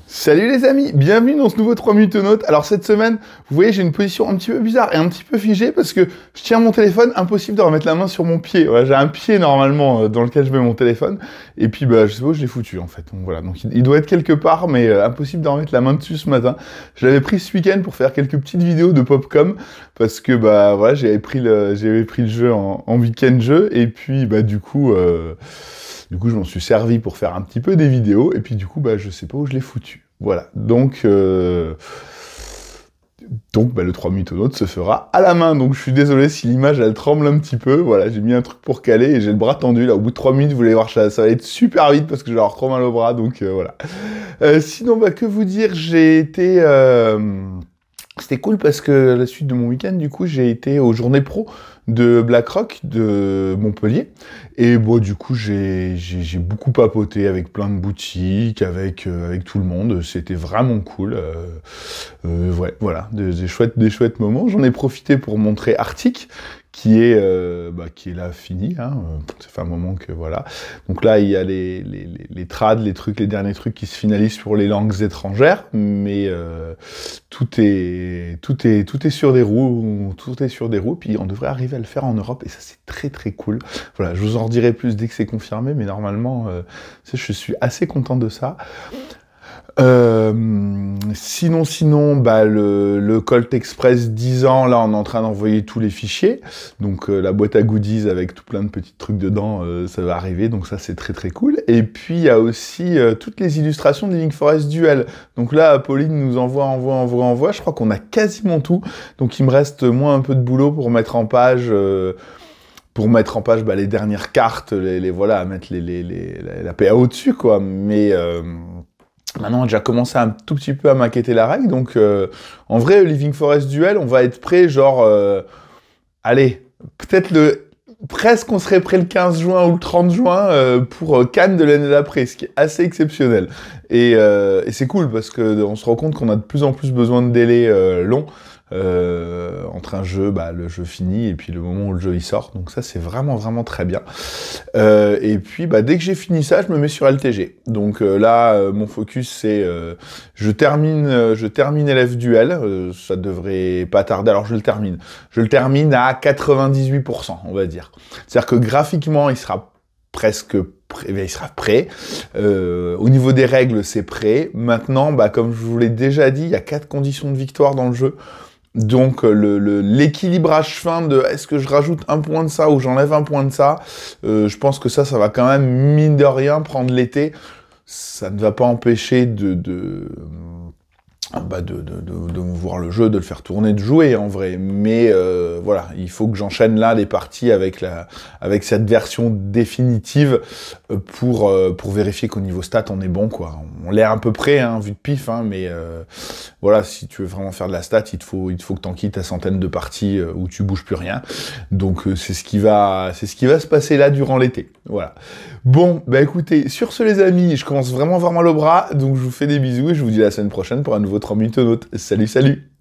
Salut les amis, bienvenue dans ce nouveau 3 minutes notes. Alors cette semaine, vous voyez, j'ai une position un petit peu bizarre et un petit peu figée parce que je tiens mon téléphone, impossible de remettre la main sur mon pied. Ouais, j'ai un pied normalement dans lequel je mets mon téléphone et puis je sais pas où je l'ai foutu en fait. Donc voilà, donc il doit être quelque part mais impossible de remettre la main dessus ce matin. Je l'avais pris ce week-end pour faire quelques petites vidéos de Popcom parce que voilà, j'avais pris le jeu en week-end jeu et puis du coup, je m'en suis servi pour faire un petit peu des vidéos, et puis du coup, je sais pas où je l'ai foutu. Voilà. Donc, le 3 minutes note se fera à la main. Donc, je suis désolé si l'image, elle tremble un petit peu. Voilà, j'ai mis un truc pour caler, et j'ai le bras tendu. Là, au bout de 3 minutes, vous allez voir, ça va être super vite, parce que je vais avoir trop mal au bras, donc voilà. Sinon, que vous dire, j'ai été... C'était cool parce que à la suite de mon week-end, du coup, j'ai été aux journées pro de BlackRock de Montpellier. Et du coup, j'ai beaucoup papoté avec plein de boutiques, avec tout le monde. C'était vraiment cool. Ouais, voilà, des chouettes moments. J'en ai profité pour montrer Arctic, qui est là fini, hein. Ça fait un moment que voilà. Donc là, il y a les trades, les derniers trucs qui se finalisent pour les langues étrangères, mais tout est sur des roues, puis on devrait arriver à le faire en Europe, et ça c'est très très cool. Voilà, je vous en dirai plus dès que c'est confirmé, mais normalement, je suis assez content de ça. Sinon, le Colt Express 10 ans, là, on est en train d'envoyer tous les fichiers. Donc, la boîte à goodies avec tout plein de petits trucs dedans, ça va arriver. Donc, ça, c'est très, très cool. Et puis, il y a aussi toutes les illustrations de Living Forest Duel. Donc là, Apolline nous envoie. Je crois qu'on a quasiment tout. Donc, il me reste, moi, un peu de boulot pour mettre en page... les dernières cartes, voilà, à mettre la PAO dessus, quoi. Mais... maintenant, on a déjà commencé un tout petit peu à maqueter la règle, donc en vrai, Living Forest Duel, on va être prêt, allez, peut-être presque on serait prêt le 15 juin ou le 30 juin pour Cannes de l'année d'après, ce qui est assez exceptionnel. Et c'est cool, parce que on se rend compte qu'on a de plus en plus besoin de délais longs, entre un jeu, le jeu fini, et puis le moment où le jeu il sort, donc ça c'est vraiment vraiment très bien. Et puis dès que j'ai fini ça, je me mets sur LTG. Donc là, mon focus c'est je termine LF Duel, ça devrait pas tarder. Alors je le termine à 98%, on va dire. C'est-à-dire que graphiquement, il sera prêt. Au niveau des règles, c'est prêt. Maintenant, comme je vous l'ai déjà dit, il y a 4 conditions de victoire dans le jeu. Donc l'équilibrage fin de est-ce que je rajoute un point de ça ou j'enlève un point de ça, je pense que ça va quand même, mine de rien, prendre l'été. Ça ne va pas empêcher de voir le jeu, de le faire tourner, de jouer en vrai, mais voilà, il faut que j'enchaîne là les parties avec cette version définitive pour vérifier qu'au niveau stat on est bon, quoi. On l'est à peu près, hein, vu de pif, hein, mais voilà, si tu veux vraiment faire de la stat, il te faut que t'en quittes ta centaine de parties où tu bouges plus rien. Donc c'est ce qui va se passer là durant l'été. Voilà. Bon, écoutez, sur ce les amis, je commence vraiment à avoir mal au bras, donc je vous fais des bisous et je vous dis à la semaine prochaine pour un nouveau 3 minutes notes. Salut, salut!